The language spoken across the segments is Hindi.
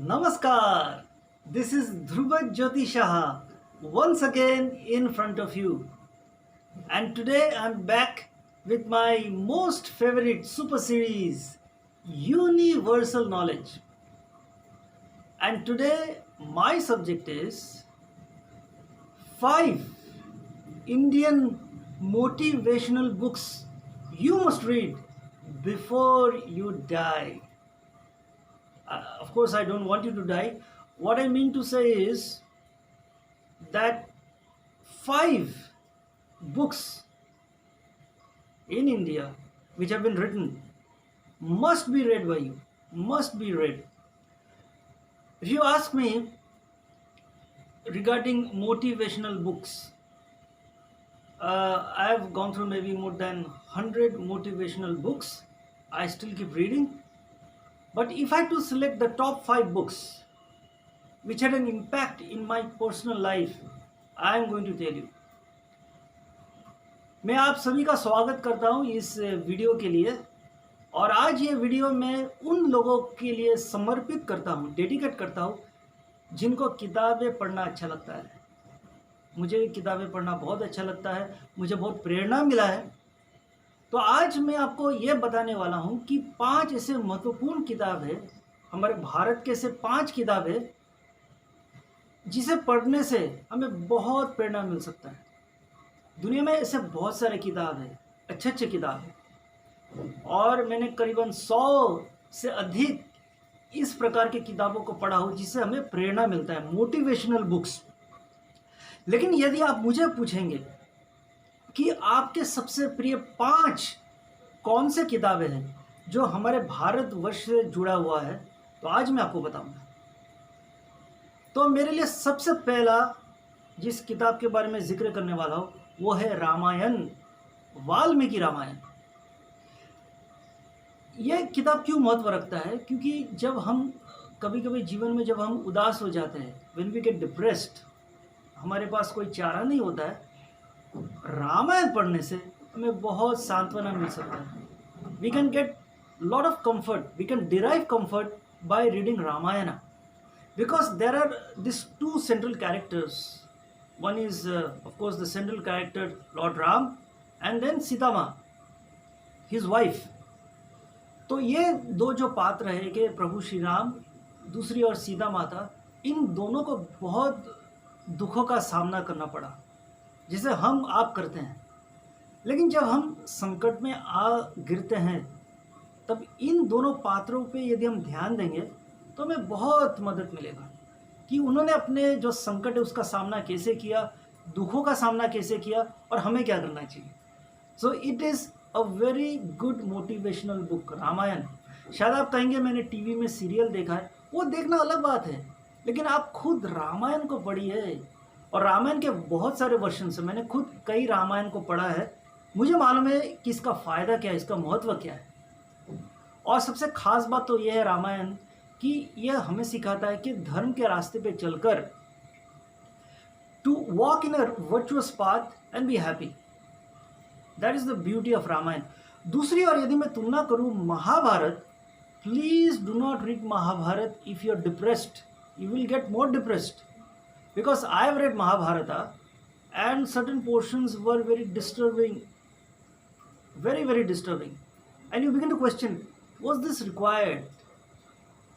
Namaskar. This is Dhruva Jyoti Shah once again in front of you. And today I'm back with my most favorite super series, Universal Knowledge. And today my subject is 5 Indian motivational books you must read before you die. Of course, I don't want you to die. What I mean to say is that 5 books in India which have been written must be read by you, must be read. If you ask me regarding motivational books, I have gone through maybe more than 100 motivational books. I still keep reading. But if I had to select the top 5 books which had an impact in my personal life, I am going to tell you. मैं आप सभी का स्वागत करता हूं इस वीडियो के लिए, और आज ये वीडियो मैं उन लोगों के लिए समर्पित करता हूं, डेडिकेट करता हूं जिनको किताबें पढ़ना अच्छा लगता है। मुझे किताबें पढ़ना बहुत अच्छा लगता है, मुझे बहुत प्रेरणा मिला है। तो आज मैं आपको ये बताने वाला हूँ कि 5 ऐसे महत्वपूर्ण किताब है, हमारे भारत के ऐसे 5 किताब है जिसे पढ़ने से हमें बहुत प्रेरणा मिल सकता है। दुनिया में ऐसे बहुत सारे किताब है, अच्छे अच्छे किताब है, और मैंने करीबन 100 से अधिक इस प्रकार की किताबों को पढ़ा हो जिससे हमें प्रेरणा मिलता है, मोटिवेशनल बुक्स। लेकिन यदि आप मुझे पूछेंगे कि आपके सबसे प्रिय 5 कौन से किताबें हैं जो हमारे भारतवर्ष से जुड़ा हुआ है, तो आज मैं आपको बताऊंगा। तो मेरे लिए सबसे पहला जिस किताब के बारे में जिक्र करने वाला हूं वो है रामायण, वाल्मीकि रामायण। यह किताब क्यों महत्व रखता है? क्योंकि जब हम कभी कभी जीवन में जब हम उदास हो जाते हैं, व्हेन वी गेट डिप्रेस्ड, हमारे पास कोई चारा नहीं होता है, रामायण पढ़ने से हमें बहुत सांत्वना मिल सकता है। We can get lot of comfort, we can derive comfort by reading Ramayan, because there are these 2 central characters. One is of course the central character Lord Ram, and then Sita Ma, his wife. तो ये 2 जो पात्र है कि प्रभु श्री राम, दूसरी और सीता माता, इन दोनों को बहुत दुखों का सामना करना पड़ा जिसे हम आप करते हैं। लेकिन जब हम संकट में आ गिरते हैं तब इन दोनों पात्रों पे यदि हम ध्यान देंगे तो हमें बहुत मदद मिलेगा कि उन्होंने अपने जो संकट है उसका सामना कैसे किया, दुखों का सामना कैसे किया, और हमें क्या करना चाहिए। So it is a very good motivational book Ramayan. शायद आप कहेंगे मैंने टीवी में सीरियल देखा है, वो देखना अलग बात है, लेकिन आप खुद रामायण को पढ़िए। और रामायण के बहुत सारे वर्षन से मैंने खुद कई रामायण को पढ़ा है, मुझे मालूम है कि इसका फ़ायदा क्या है, इसका महत्व क्या है। और सबसे खास बात तो यह है रामायण कि यह हमें सिखाता है कि धर्म के रास्ते पे चलकर to walk in a virtuous path and be happy. That is the beauty of Ramayan. दूसरी ओर यदि मैं तुलना करूं Mahabharat, please do not read Mahabharat if you are depressed, you will get more depressed, because I have read Mahabharata and certain portions were very disturbing, very disturbing, and you begin to question, was this required?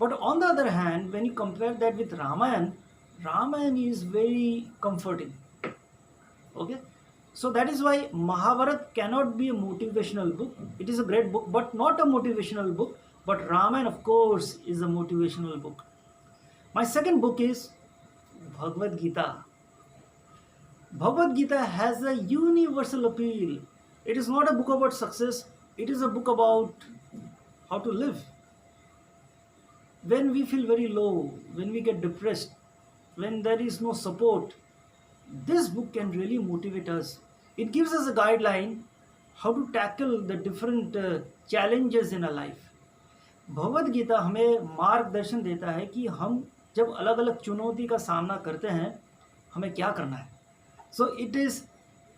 But on the other hand, when you compare that with Ramayana, Ramayana is very comforting. Okay, so that is why Mahabharata cannot be a motivational book. It is a great book but not a motivational book, but Ramayana of course is a motivational book. My second book is Bhagavad Gita. Bhagavad Gita has a universal appeal. It is not a book about success, it is a book about how to live. When we feel very low, when we get depressed, when there is no support, this book can really motivate us. It gives us a guideline how to tackle the different challenges in our life. Bhagavad Gita हमें मार्गदर्शन देता है कि हम जब अलग अलग चुनौती का सामना करते हैं हमें क्या करना है। सो it is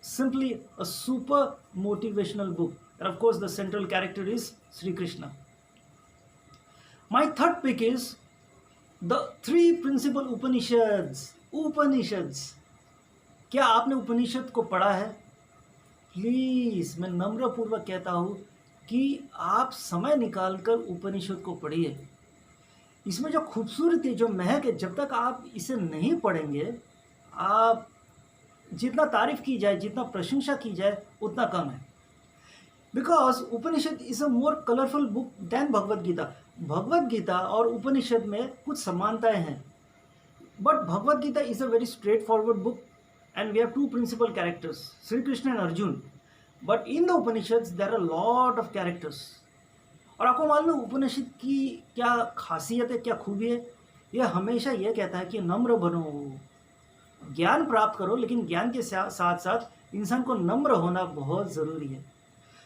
simply a super motivational book, and of course the central character is Sri Krishna. My third pick is the three principal Upanishads, क्या आपने उपनिषद को पढ़ा है? प्लीज़ मैं नम्रपूर्वक कहता हूँ कि आप समय निकालकर उपनिषद को पढ़िए। इसमें जो खूबसूरती, जो महक है, जब तक आप इसे नहीं पढ़ेंगे, आप जितना तारीफ की जाए, जितना प्रशंसा की जाए, उतना कम है। Because Upanishad is a more colourful book than Bhagavad Gita. Bhagavad Gita और उपनिषद में कुछ समानताएं हैं, but Bhagavad Gita is a very straightforward book and we have two principal characters, Shri Krishna and Arjun. But in the Upanishad there are lot of characters. और आपको मालूम है उपनिषद की क्या खासियत है, क्या खूबी है? यह हमेशा यह कहता है कि नम्र बनो, ज्ञान प्राप्त करो, लेकिन ज्ञान के साथ साथ इंसान को नम्र होना बहुत ज़रूरी है।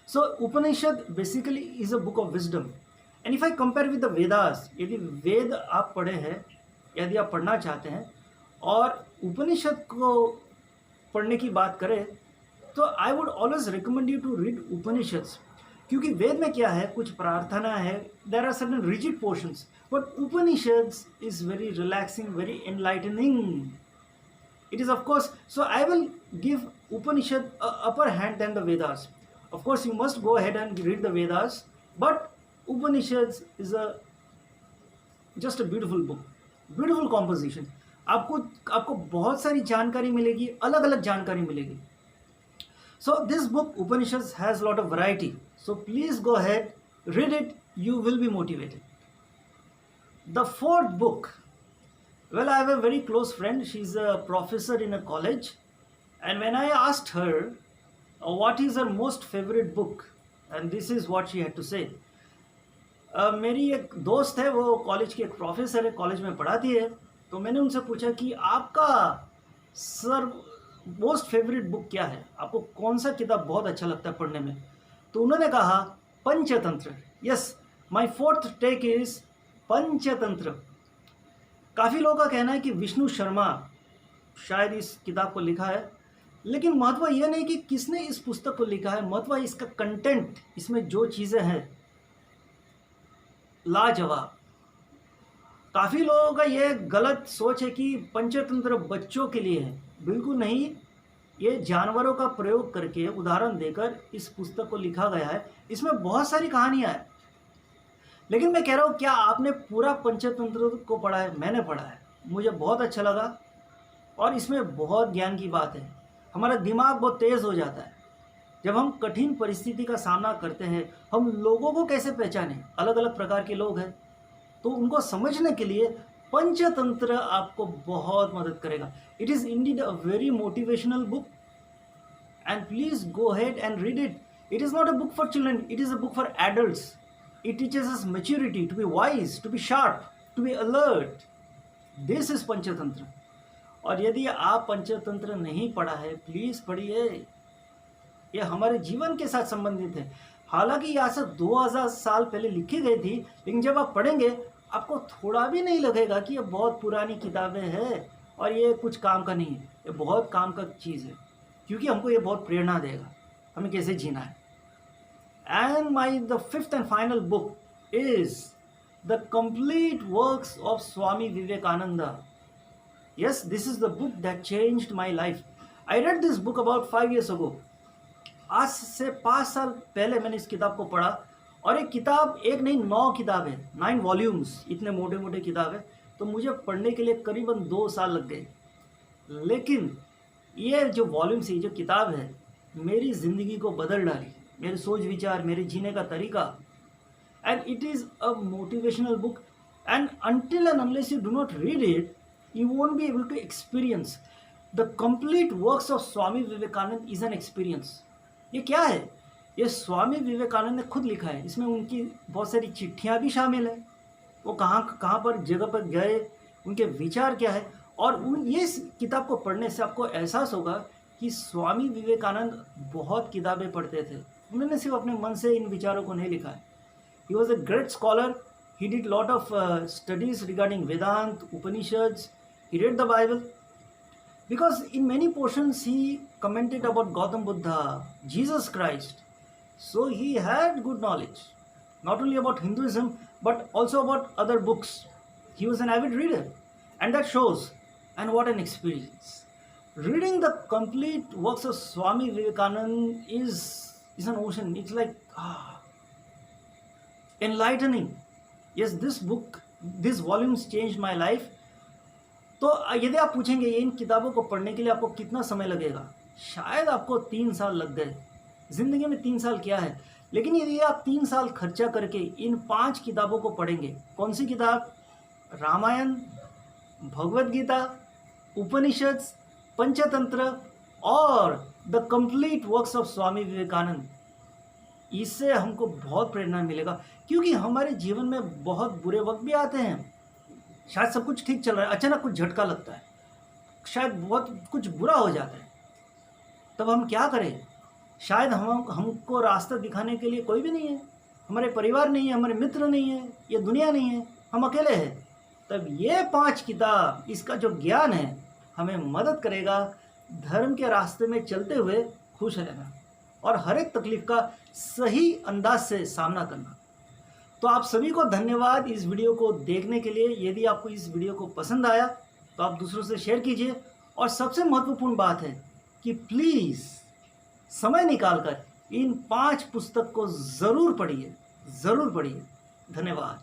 So Upanishad basically is a book of wisdom. And if I compare with the Vedas, यदि वेद आप पढ़े हैं, यदि आप पढ़ना चाहते हैं और उपनिषद को पढ़ने की बात करें, तो I would always recommend you to read Upanishads. क्योंकि वेद में क्या है, कुछ प्रार्थना है, there are certain rigid portions, but Upanishads is very relaxing, very enlightening. It is, of course, so I will give Upanishad a upper hand than the Vedas. Of course, you must go ahead and read the Vedas, but Upanishads is just a beautiful book, beautiful composition. आपको बहुत सारी जानकारी मिलेगी, अलग अलग जानकारी मिलेगी. So this book Upanishads has a lot of variety. So please go ahead, read it. You will be motivated. The fourth book. Well, I have a very close friend. She's a professor in a college. And when I asked her what is her most favorite book, and this is what she had to say. मेरी एक दोस्त है, वो कॉलेज की एक प्रोफेसर है, कॉलेज में पढ़ाती है. तो मैंने उनसे पूछा कि आपका सर मोस्ट फेवरेट बुक क्या है, आपको कौन सा किताब बहुत अच्छा लगता है पढ़ने में? तो उन्होंने कहा Panchatantra. Yes, my fourth take is Panchatantra. काफ़ी लोगों का कहना है कि विष्णु शर्मा शायद इस किताब को लिखा है, लेकिन महत्व यह नहीं कि किसने इस पुस्तक को लिखा है, महत्व इसका कंटेंट, इसमें जो चीज़ें हैं लाजवाब. काफ़ी लोगों का यह गलत सोच है कि पंचतंत्र बच्चों के लिए है. बिल्कुल नहीं, ये जानवरों का प्रयोग करके उदाहरण देकर इस पुस्तक को लिखा गया है. इसमें बहुत सारी कहानियाँ हैं, लेकिन मैं कह रहा हूँ क्या आपने पूरा पंचतंत्र को पढ़ा है? मैंने पढ़ा है, मुझे बहुत अच्छा लगा और इसमें बहुत ज्ञान की बात है. हमारा दिमाग बहुत तेज़ हो जाता है जब हम कठिन परिस्थिति का सामना करते हैं. हम लोगों को कैसे पहचानें? अलग अलग प्रकार के लोग हैं, तो उनको समझने के लिए पंचतंत्र आपको बहुत मदद करेगा. It is indeed a very motivational book and please go ahead and read it. It is not a book for children, it is a book for adults. It teaches us maturity, to be wise, to be sharp, to be alert. This is Panchatantra. और यदि आप पंचतंत्र नहीं पढ़ा है, प्लीज़ पढ़िए. यह हमारे जीवन के साथ संबंधित है. हालांकि यह आज से 2000 साल पहले लिखी गई थी, लेकिन जब आप पढ़ेंगे आपको थोड़ा भी नहीं लगेगा कि यह बहुत पुरानी किताबें हैं और ये कुछ काम का नहीं है. ये बहुत काम का चीज़ है, क्योंकि हमको ये बहुत प्रेरणा देगा हमें कैसे जीना है. And the fifth and final book is the complete works of Swami Vivekananda. Yes, this is the book that changed my life. I read this book about 5 years ago. आज से 5 साल पहले मैंने इस किताब को पढ़ा, और एक किताब एक नहीं 9 किताब है, 9 वॉल्यूम्स, इतने मोटे मोटे किताब है. तो मुझे पढ़ने के लिए करीबन 2 साल लग गए. लेकिन ये जो वॉल्यूम्स है, जो किताब है, मेरी ज़िंदगी को बदल डाली, मेरे सोच विचार, मेरे जीने का तरीका. And it is a motivational book, and until and unless you do not read it, you won't be able to experience the complete works of Swami Vivekananda. is an experience. ये क्या है? ये स्वामी विवेकानंद ने खुद लिखा है. इसमें उनकी बहुत सारी चिट्ठियाँ भी शामिल हैं. वो कहाँ पर जगह पर गए, उनके विचार क्या है. और ये किताब को पढ़ने से आपको एहसास होगा कि स्वामी विवेकानंद बहुत किताबें पढ़ते थे. उन्होंने सिर्फ अपने मन से इन विचारों को नहीं लिखा है. He was a great scholar. He did lot of studies regarding Vedanta, Upanishads. He read the Bible, because in many portions he commented about Gautam Buddha, Jesus Christ. So he had good knowledge, not only about Hinduism but also about other books. He was an avid reader, and that shows. And what an experience! Reading the complete works of Swami Vivekananda is an ocean. It's like enlightening. Yes, these volumes changed my life. तो यदि आप पूछेंगे इन किताबों को पढ़ने के लिए आपको कितना समय लगेगा, शायद आपको 3 साल लग गए। ज़िंदगी में 3 साल क्या है, लेकिन यदि आप 3 साल खर्चा करके इन 5 किताबों को पढ़ेंगे, कौन सी किताब? रामायण, भगवद गीता, उपनिषद, पंचतंत्र और the complete works of Swami Vivekananda, इससे हमको बहुत प्रेरणा मिलेगा। क्योंकि हमारे जीवन में बहुत बुरे वक्त भी आते हैं, शायद सब कुछ ठीक चल रहा है, अचानक कुछ झटका लगता है, शायद बहुत कुछ बुरा हो जाता है, तब हम क्या करें? शायद हमको रास्ता दिखाने के लिए कोई भी नहीं है, हमारे परिवार नहीं है, हमारे मित्र नहीं है, ये दुनिया नहीं है, हम अकेले हैं। तब ये 5 किताब, इसका जो ज्ञान है, हमें मदद करेगा धर्म के रास्ते में चलते हुए खुश रहना और हर एक तकलीफ का सही अंदाज से सामना करना। तो आप सभी को धन्यवाद इस वीडियो को देखने के लिए। यदि आपको इस वीडियो को पसंद आया तो आप दूसरों से शेयर कीजिए, और सबसे महत्वपूर्ण बात है कि प्लीज़ समय निकालकर इन 5 पुस्तक को ज़रूर पढ़िए, ज़रूर पढ़िए। धन्यवाद।